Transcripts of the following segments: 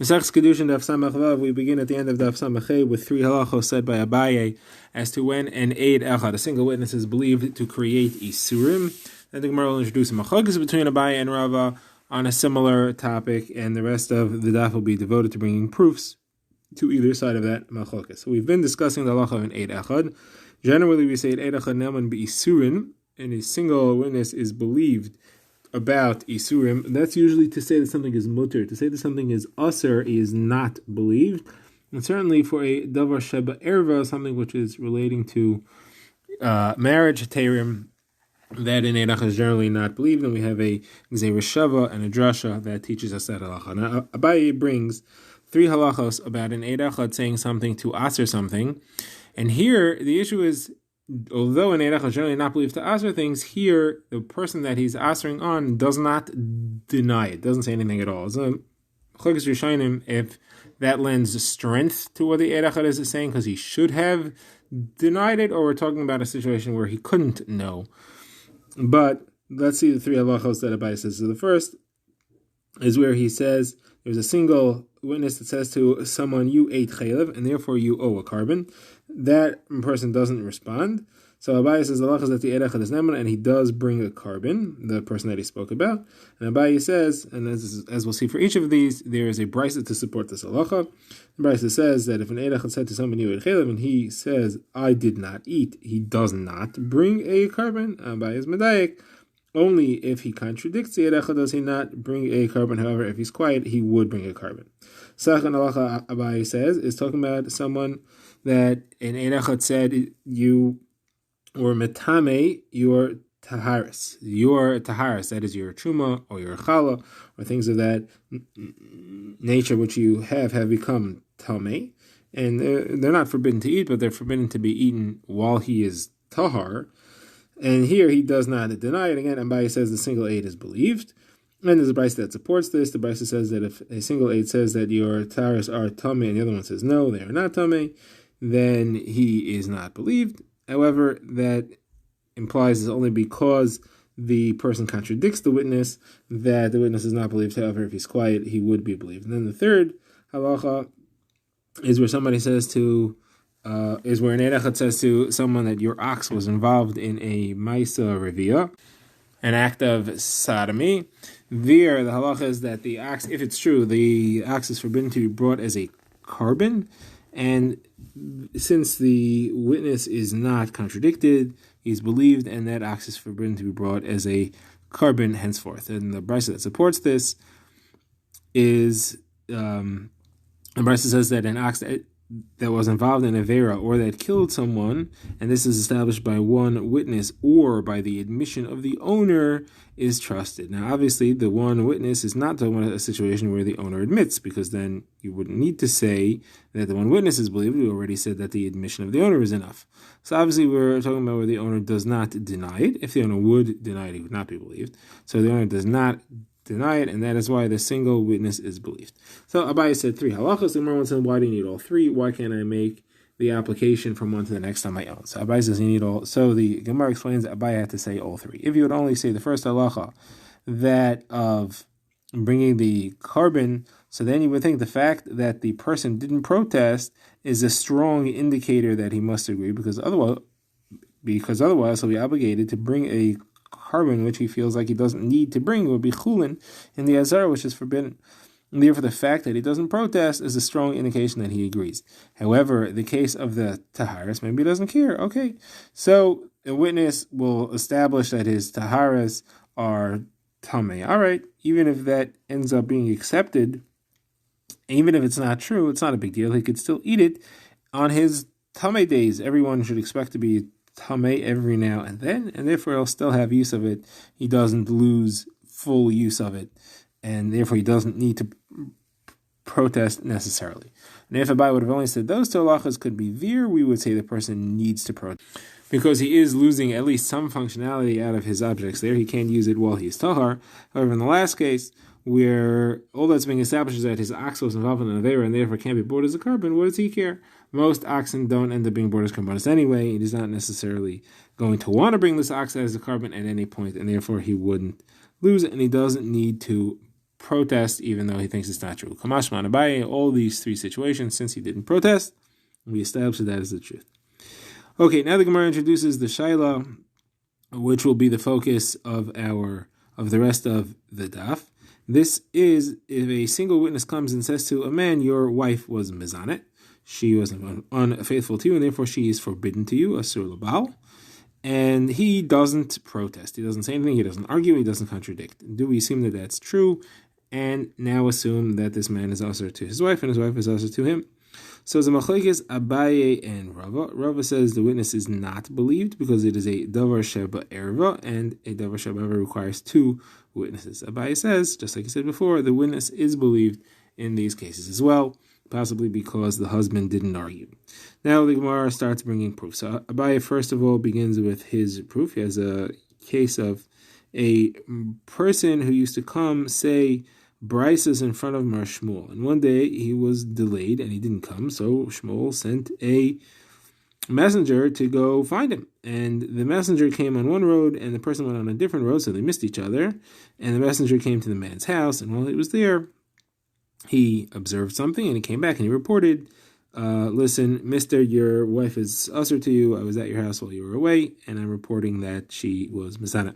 Masechus Kiddushin Daf Samach Vav. We begin at the end of Daf Samach with three halachos said by Abaye as to when an eid echad, a single witness, is believed to create isurim. Then the Gemara will introduce a machlokes between Abaye and Rava on a similar topic, and the rest of the daf will be devoted to bringing proofs to either side of that machlokes. So we've been discussing the halacha of an eid echad. Generally, we say eid echad ne'eman be'isurim, and a single witness is believed about isurim. That's usually to say that something is mutter. To say that something is aser is not believed. And certainly for a davar sheba erva, something which is relating to marriage, terim, that in Eidach is generally not believed. And we have a gzeira shava and a drasha that teaches us that halacha. Now Abaye brings three halachos about an Eidach saying something to aser something. And here the issue is, although an Eidach is generally not believed to aser things, here the person that he's asering on does not deny it, doesn't say anything at all. So, if that lends strength to what the Eidach is saying, because he should have denied it, or we're talking about a situation where he couldn't know. But let's see the three halachos that Abaye says. So the first is where he says there's a single witness that says to someone, you ate chaylev, and therefore you owe a carbon. That person doesn't respond. So Abaye says the halacha is that the eid echad is neman, and he does bring a carbon, the person that he spoke about. And Abaye says, and as we'll see for each of these, there is a brisa to support this halacha. The brisa says that if an eid echad said to someone, you ate chaylev, and he says, I did not eat, he does not bring a carbon. Abaye is medayek. Only if he contradicts the eid echad does he not bring a carbon. However, if he's quiet, he would bring a carbon. Second halacha, Abaye says, is talking about someone that an eid echad said, you were metame your taharis. Your taharis, that is your truma or your chala, or things of that nature which you have become tameh. And they're not forbidden to eat, but they're forbidden to be eaten while he is tahar. And here he does not deny it. Again, Abaye says the single eid is believed. And there's a brisa that supports this. The brisa says that if a single eid says that your taharis are tameh and the other one says no, they are not tameh, then he is not believed. However, that implies it's only because the person contradicts the witness that the witness is not believed. However, if he's quiet, he would be believed. And then the third halacha is where somebody says to, is where an eid echad says to someone that your ox was involved in a maisa revia, an act of sodomy. There, the halacha is that the ox, if it's true, the ox is forbidden to be brought as a carbon. And since the witness is not contradicted, he's believed, and that ox is forbidden to be brought as a carbon henceforth. And the brisa that supports this is, the brisa says that an ox that was involved in a vera or that killed someone, and this is established by one witness or by the admission of the owner, is trusted. Now, obviously, the one witness is not talking about a situation where the owner admits, because then you wouldn't need to say that the one witness is believed. We already said that the admission of the owner is enough. So obviously, we're talking about where the owner does not deny it. If the owner would deny it, he would not be believed. So the owner does not deny it, and that is why the single witness is believed. So Abaye said three halachas. The Gemara said, why do you need all three? Why can't I make the application from one to the next on my own? So Abaye says you need all. So the Gemara explains that Abaye had to say all three. If you would only say the first halacha, that of bringing the carbon, so then you would think the fact that the person didn't protest is a strong indicator that he must agree, because otherwise he'll be obligated to bring a carbon which he feels like he doesn't need to bring. It would be chulin in the azar, which is forbidden. And therefore, the fact that he doesn't protest is a strong indication that he agrees. However, the case of the taharis, maybe he doesn't care. Okay, so a witness will establish that his taharis are tameh. All right, even if that ends up being accepted, even if it's not true, it's not a big deal. He could still eat it on his tameh days. Everyone should expect to be tameh every now and then, and therefore he'll still have use of it. He doesn't lose full use of it, and therefore he doesn't need to protest necessarily. And if Abaye would have only said those two halachas could be there, we would say the person needs to protest, because he is losing at least some functionality out of his objects there. He can't use it while he's tahar. However, in the last case, where all that's being established is that his ox was involved in an avera and therefore can't be bought as a carbon, what does he care? Most oxen don't end up being bought as carbonis anyway. He's not necessarily going to want to bring this ox as a carbon at any point, and therefore he wouldn't lose it, and he doesn't need to protest even though he thinks it's not true. Kamashman Abaye, all these three situations, since he didn't protest, we established that as the truth. Okay, now the Gemara introduces the Shaila, which will be the focus of the rest of the daf. This is if a single witness comes and says to a man, your wife was mizanet, she was unfaithful to you, and therefore she is forbidden to you, asur l'baal, and he doesn't protest, he doesn't say anything, he doesn't argue, he doesn't contradict. Do we assume that that's true, and now assume that this man is asur to his wife, and his wife is asur to him? So the machlokes Abaye and Rava. Rava says the witness is not believed because it is a davar sheba erva, and a davar sheba erva requires two witnesses. Abaye says, just like I said before, the witness is believed in these cases as well, possibly because the husband didn't argue. Now the Gemara starts bringing proof. So Abaye first of all begins with his proof. He has a case of a person who used to come say Bryces in front of Mar Shmuel, and one day he was delayed and he didn't come, so Shmuel sent a messenger to go find him, and the messenger came on one road and the person went on a different road, so they missed each other, and the messenger came to the man's house, and while he was there he observed something and he came back and he reported, listen, mister, your wife is usher to you, I was at your house while you were away, and I'm reporting that she was Mizana.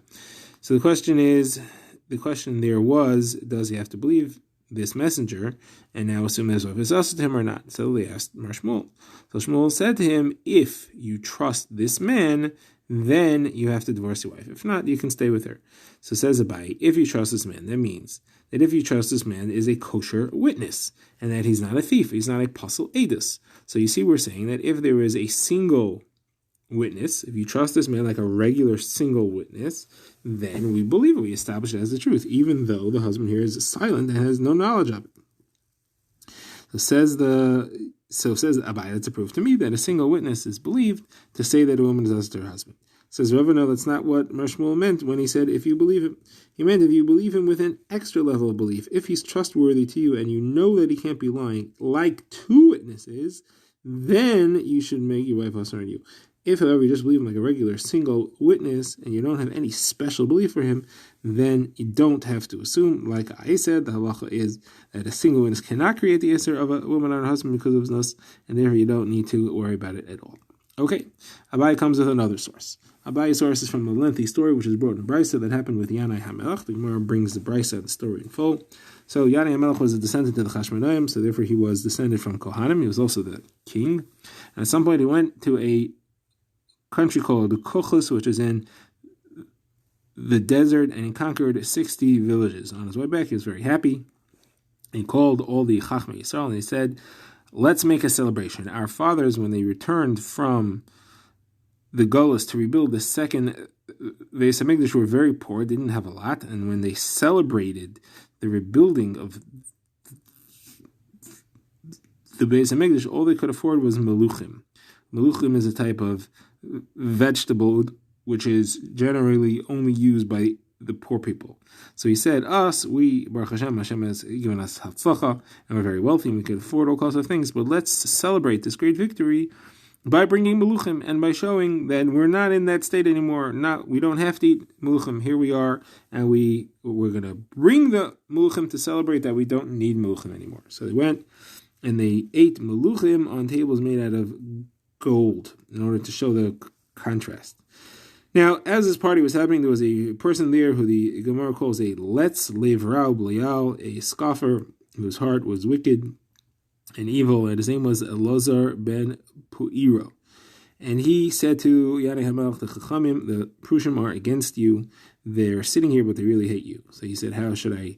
So the question there was, does he have to believe this messenger and now assume his wife is also to him or not? So they asked Mar Shmuel. So Shmuel said to him, if you trust this man, then you have to divorce your wife. If not, you can stay with her. So says Abaye, if you trust this man, that means that if you trust this man is a kosher witness, and that he's not a thief, he's not a pasul edus. So you see, we're saying that if there is a single witness, if you trust this man like a regular single witness, then we believe it, we establish it as the truth, even though the husband here is silent and has no knowledge of it. Says Abaye, that's a proof to me that a single witness is believed to say that a woman is us to her husband. Says Rava, no, that's not what Mar Shmuel meant when he said if you believe him. He meant if you believe him with an extra level of belief, if he's trustworthy to you and you know that he can't be lying, like two witnesses, then you should make your wife usher on you. If, however, you just believe him like a regular single witness and you don't have any special belief for him, then you don't have to assume. Like I said, the halacha is that a single witness cannot create the isser of a woman on her husband because of his nus, and therefore you don't need to worry about it at all. Okay, Abaye comes with another source. Abaye's source is from a lengthy story which is brought in Brisa that happened with Yanai HaMelech. The Gemara brings the Brisa, the story in full. So Yanai HaMelech was a descendant of the Chashmonaim, so therefore he was descended from Kohanim. He was also the king. And at some point he went to a country called Kochus, which is in the desert, and he conquered 60 villages. On his way back, he was very happy. He called all the Chachmei Yisrael, and he said, let's make a celebration. Our fathers, when they returned from the Golus to rebuild the second Beis HaMikdash, were very poor, didn't have a lot, and when they celebrated the rebuilding of the Beis HaMikdash, all they could afford was meluchim. Meluchim is a type of vegetable which is generally only used by the poor people. So he said, we, Baruch Hashem has given us hatzlacha, and we're very wealthy, and we can afford all kinds of things, but let's celebrate this great victory by bringing meluchim, and by showing that we're not in that state anymore. We don't have to eat meluchim. Here we are, and we're going to bring the meluchim to celebrate that we don't need meluchim anymore. So they went, and they ate meluchim on tables made out of gold in order to show the contrast. Now, as this party was happening, there was a person there who the Gemara calls a letz levrau blial, a scoffer whose heart was wicked and evil, and his name was Elazar ben Pu'iro. And he said to Yanai HaMelech, the Chachamim, the Prushim are against you. They're sitting here, but they really hate you. So he said, how should I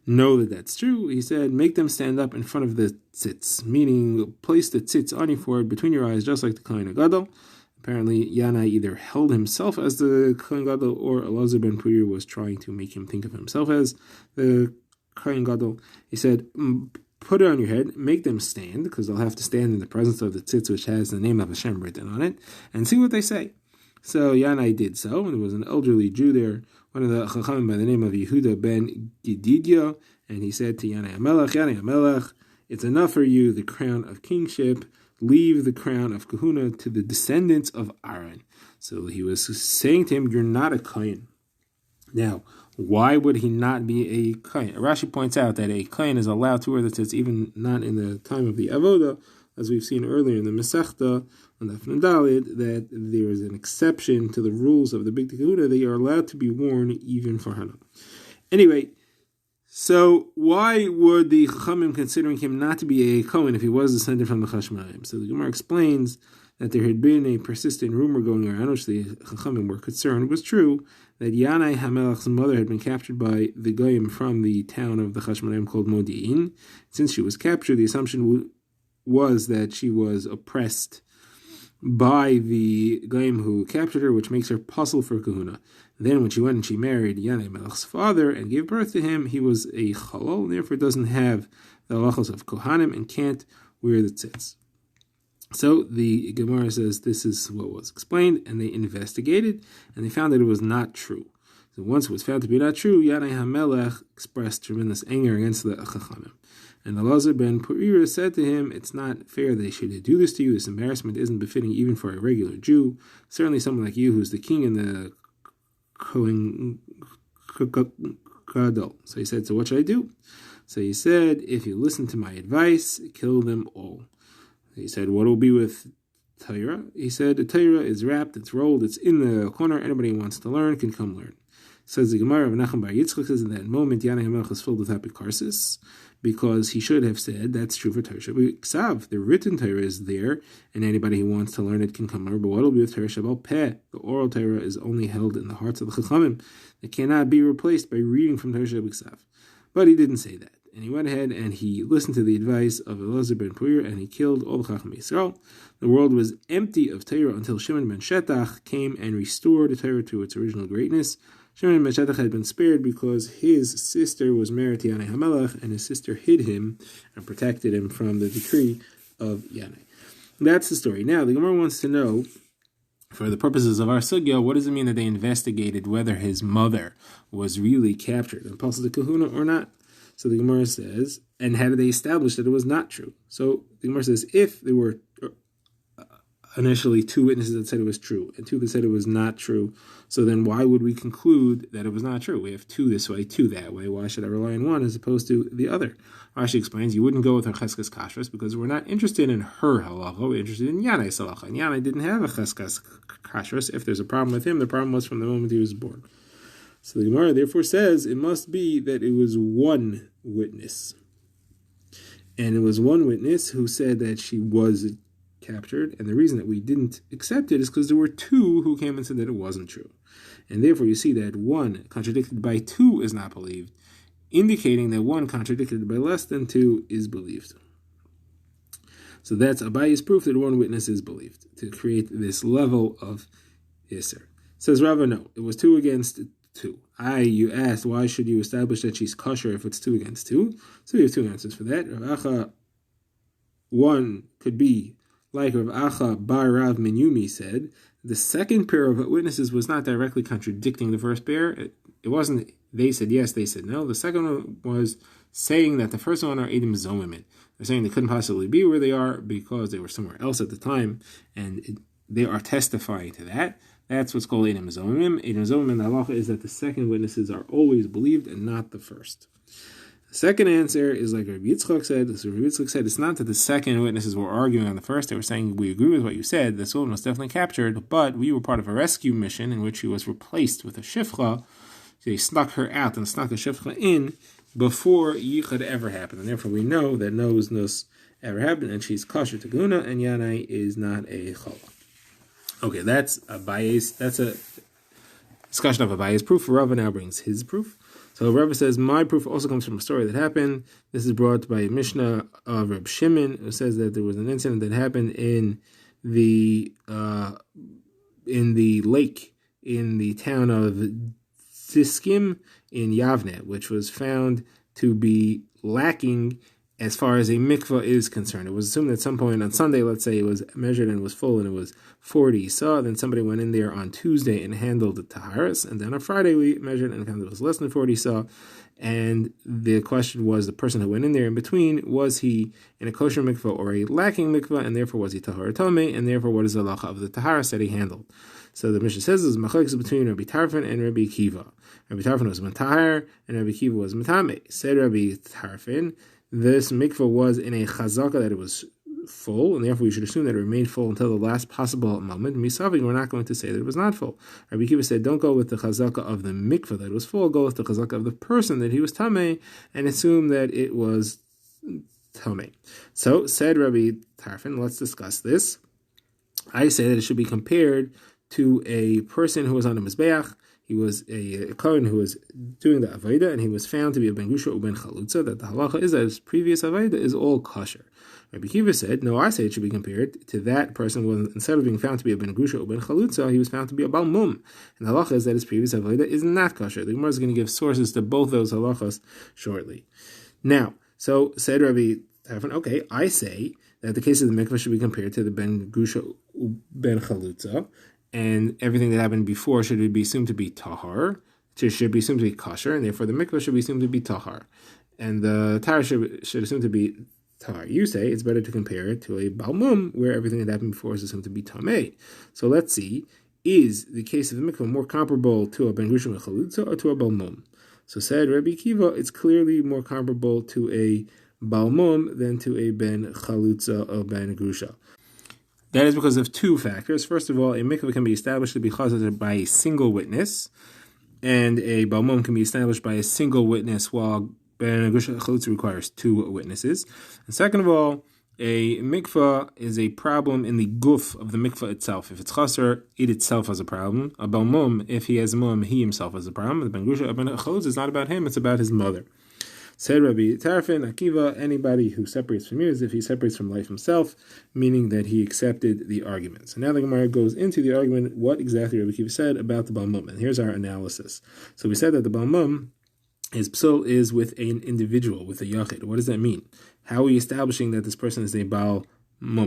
know that that's true? He said, make them stand up in front of the tzitz, meaning place the tzitz on your forehead between your eyes, just like the Kohen Gadol. Apparently, Yanai either held himself as the Kohen Gadol, or Elazar ben Pu'iro was trying to make him think of himself as the Kohen Gadol. He said, put it on your head, make them stand, because they'll have to stand in the presence of the tzitz, which has the name of Hashem written on it, and see what they say. So Yanai did so, and there was an elderly Jew there, one of the Chachamim by the name of Yehuda ben Gididya, and he said to Yanai HaMelech, it's enough for you, the crown of kingship, leave the crown of kahuna to the descendants of Aaron. So he was saying to him, you're not a Kohen. Now, Why would he not be a kohen? Rashi points out that a kohen is allowed to wear the tzitz even not in the time of the avoda, as we've seen earlier in the Masechta on the Daled, that there is an exception to the rules of the Big Kahuna. They are allowed to be worn even for Hana. Anyway, so why would the Chachamim considering him not to be a Kohen if he was descended from the Chashmaim? So the Gemara explains that there had been a persistent rumor going around, which the Chachamim were concerned was true, that Yanai HaMelech's mother had been captured by the Goyim from the town of the Chashmaim called Modi'in. Since she was captured, the assumption was that she was oppressed by the Goyim who captured her, which makes her puzzle for kahuna. Then when she went and she married Yanai Melech's father and gave birth to him, he was a chalol, and therefore doesn't have the halachos of kohanim and can't wear the tzitz. So the Gemara says this is what was explained, and they investigated, and they found that it was not true. So once it was found to be not true, Yanai HaMelech expressed tremendous anger against the Chachamim. And Elazar ben Purira said to him, it's not fair they should do this to you. This embarrassment isn't befitting even for a regular Jew. Certainly someone like you who's the king and the Kohen Gadol. So he said, so what should I do? So he said, if you listen to my advice, kill them all. He said, what will be with Torah? He said, the Torah is wrapped, it's rolled, it's in the corner. Anybody who wants to learn can come learn. Says the Gemara of Nachum Bar Yitzchak says in that moment, Yanai HaMelech is filled with apikarsis, because he should have said, that's true for Torah Shabbat Ksav. The written Torah is there, and anybody who wants to learn it can come learn. But what will be with Torah Shabbat Peh? The oral Torah is only held in the hearts of the Chachamim. It cannot be replaced by reading from Torah Shabbat Ksav. But he didn't say that. And he went ahead and he listened to the advice of Elazar ben Purira, and he killed all the Chacham Yisrael. The world was empty of Torah until Shimon ben Shetach came and restored the Torah to its original greatness. Shimon ben Shetach had been spared because his sister was married to Yanai HaMelech, and his sister hid him and protected him from the decree of Yanai. That's the story. Now, the Gemara wants to know, for the purposes of our sugya, what does it mean that they investigated whether his mother was really captured and Pasal the Kahuna or not? So the Gemara says, and how did they establish that it was not true? So the Gemara says, if there were initially two witnesses that said it was true and two that said it was not true, so then why would we conclude that it was not true? We have two this way, two that way. Why should I rely on one as opposed to the other? Rashi explains, you wouldn't go with her cheskas kashrus because we're not interested in her halacha, we're interested in Yanai's halacha. And Yanai didn't have a cheskas kashrus. If there's a problem with him, the problem was from the moment he was born. So the Gemara therefore says it must be that it was one witness. And it was one witness who said that she was captured, and the reason that we didn't accept it is because there were two who came and said that it wasn't true. And therefore you see that one contradicted by two is not believed, indicating that one contradicted by less than two is believed. So that's Abaye's proof that one witness is believed, to create this level of Yisr. Says Rava, no, it was 2 against 2. You asked, why should you establish that she's kosher if it's 2 against 2? So we have 2 answers for that. Rav Acha, one could be like Rav Acha bar Rav Menyumi said, the second pair of witnesses was not directly contradicting the first pair. It wasn't, they said yes, they said no. The second one was saying that the first one are Edim Zomimit. They're saying they couldn't possibly be where they are because they were somewhere else at the time, and they are testifying to that. That's what's called Edim Zomim. Edim Zomim, the halacha is that the second witnesses are always believed and not the first. The second answer is like Rabbi Yitzchak said. So Rabbi Yitzchak said it's not that the second witnesses were arguing on the first. They were saying, we agree with what you said. This woman was definitely captured, but we were part of a rescue mission in which she was replaced with a shifcha. They snuck her out and snuck a shifcha in before yichud ever happened. And therefore we know that no nus ever happened, and she's kosher to guna, and Yanai is not a chala. Okay, that's a discussion of Abaye's proof. Rava now brings his proof. So Rava says, my proof also comes from a story that happened. This is brought by a Mishnah of Reb Shimon, who says that there was an incident that happened in the lake in the town of Ziskim in Yavne, which was found to be lacking as far as a mikvah is concerned. It was assumed that at some point on Sunday, let's say, it was measured and was full and it was 40 saw. Then somebody went in there on Tuesday and handled the taharas. And then on Friday we measured and found it was less than 40 saw. And the question was, the person who went in there in between, was he in a kosher mikvah or a lacking mikvah, and therefore was he tahar or tamei, and therefore what is the halacha of the taharas that he handled? So the Mishnah says there's machlokes between Rabbi Tarfon and Rabbi Akiva. Rabbi Tarfon was matahar, and Rabbi Akiva was matame. Said Rabbi Tarfon, this mikvah was in a chazaka that it was full, and therefore we should assume that it remained full until the last possible moment. Misavig, we're not going to say that it was not full. Rabbi Akiva said, don't go with the chazaka of the mikvah that it was full, go with the chazaka of the person that he was tamei, and assume that it was tamei. So, said Rabbi Tarfon, let's discuss this. I say that it should be compared to a person who was on a mizbeach. He was a kohen who was doing the avodah, and he was found to be a ben gusha or ben chalutza, that the halacha is that his previous avodah is all kosher. Rabbi Akiva said, no, I say it should be compared to that person who, instead of being found to be a ben gusha or ben chalutza, he was found to be a bal mum. And the halacha is that his previous avodah is not kosher. The Gemara is going to give sources to both those halachas shortly. Now, so said Rabbi Tarfon, okay, I say that the case of the mikvah should be compared to the ben gusha ben chalutza, and everything that happened before should be assumed to be tahar, should be assumed to be kosher, and therefore the mikvah should be assumed to be tahar, and the tahar should assume to be tahar. You say it's better to compare it to a balmum, where everything that happened before is assumed to be tamei. So let's see, is the case of the mikvah more comparable to a ben gusha ben chalutza or to a balmum? So said Rabbi Akiva, it's clearly more comparable to a balmum than to a ben chalutza or ben gusha. That is because of two factors. First of all, a mikvah can be established to be chazar by a single witness, and a balmum can be established by a single witness, while ben gusha chalutza requires two witnesses. And second of all, a mikvah is a problem in the guf of the mikvah itself. If it's chasar, it itself has a problem. A balmum, if he has a mum, he himself has a problem. The ben gusha ben chalutza is not about him; it's about his mother. Said Rabbi Tarfon, Akiva, anybody who separates from you is if he separates from life himself, meaning that he accepted the argument. So now the Gemara goes into the argument, what exactly Rabbi Akiva said about the balmum. And here's our analysis. So we said that the balmum, his psul is with an individual, with a yachid. What does that mean? How are we establishing that this person is a balmum?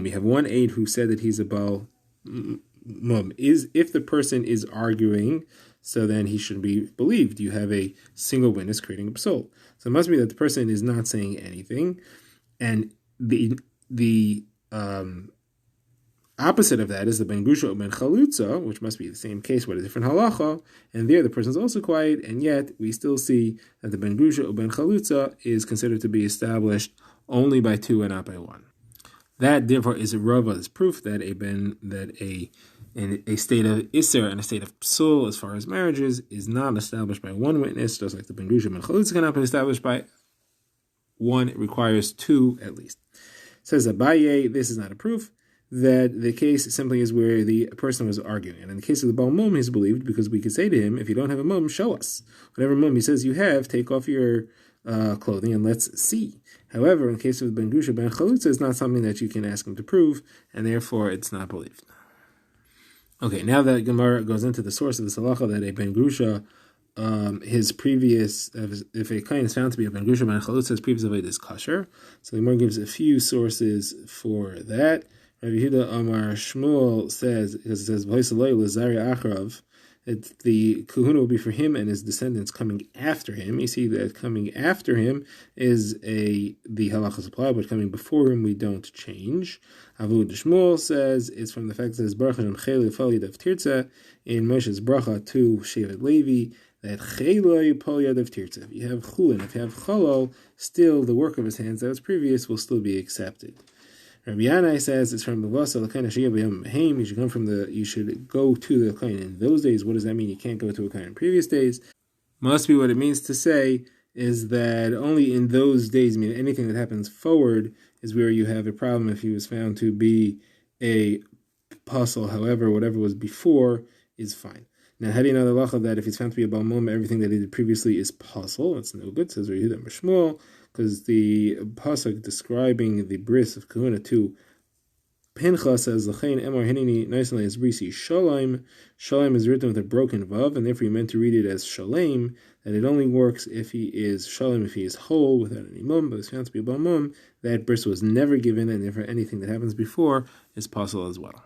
We have one aide who said that he's a balmum. If the person is arguing, so then he should be believed. You have a single witness creating a psul. So it must be that the person is not saying anything, and the opposite of that is the ben gusha or ben chalutza, which must be the same case with a different halacha, and there the person is also quiet, and yet we still see that the ben gusha or ben chalutza is considered to be established only by two and not by one. That therefore is a rava, is proof that in a state of Isser and a state of Psul, as far as marriages, is not established by one witness, just like the Ben Gusha Ben Chalutza cannot be established by one. It requires two at least. Says Abaye, this is not a proof that the case simply is where the person was arguing. And in the case of the Baal Mum, he's believed because we could say to him, if you don't have a mum, show us. Whatever mum he says you have, take off your clothing and let's see. However, in the case of Ben Gusha Ben Chalutza, it's not something that you can ask him to prove, and therefore it's not believed. Okay, now that Gemara goes into the source of the halacha that a Ben Gusha, his previous, if a kohen is found to be a Ben Gusha Ben Chalutza, his previous avodah is kosher. So the Gemara gives a few sources for that. Rabbi Yehuda Amar Shmuel says, because it says V'hosalei l'zari acharav, the kahuna will be for him and his descendants coming after him. You see that coming after him is the halacha supply, but coming before him we don't change. Avud Shmuel says it's from the fact that it says Baruch Hashem Chelu Fal Yadav Tirza in Moshe's bracha to Shevet Levi, that Chelu Pal Yadav Tirza. If you have chulin, if you have chalal, still the work of his hands that was previous will still be accepted. Rabbi Yanai says it's from the Vasa L'Kain Shiyah B'Yom Mehem. You should go to the Kain in those days. What does that mean? You can't go to a Kain in previous days. Must be what it means to say is that only in those days, meaning anything that happens forward, is where you have a problem if he was found to be a puzzle. However, whatever was before is fine. Now, how do you know the halacha that if he's found to be a balmum, everything that he did previously is puzzle? It's no good, says Rabbi Yehuda Mishmuel, because the pasuk describing the bris of kahuna to Pinchas says L'chein Emor Hineni nicely as brisi Shalom. Shalom is written with a broken vav, and therefore you meant to read it as Shalem. That it only works if he is Shalom, if he is whole without any mum, but it's found to be a balmum. That bris was never given, and therefore anything that happens before is possible as well.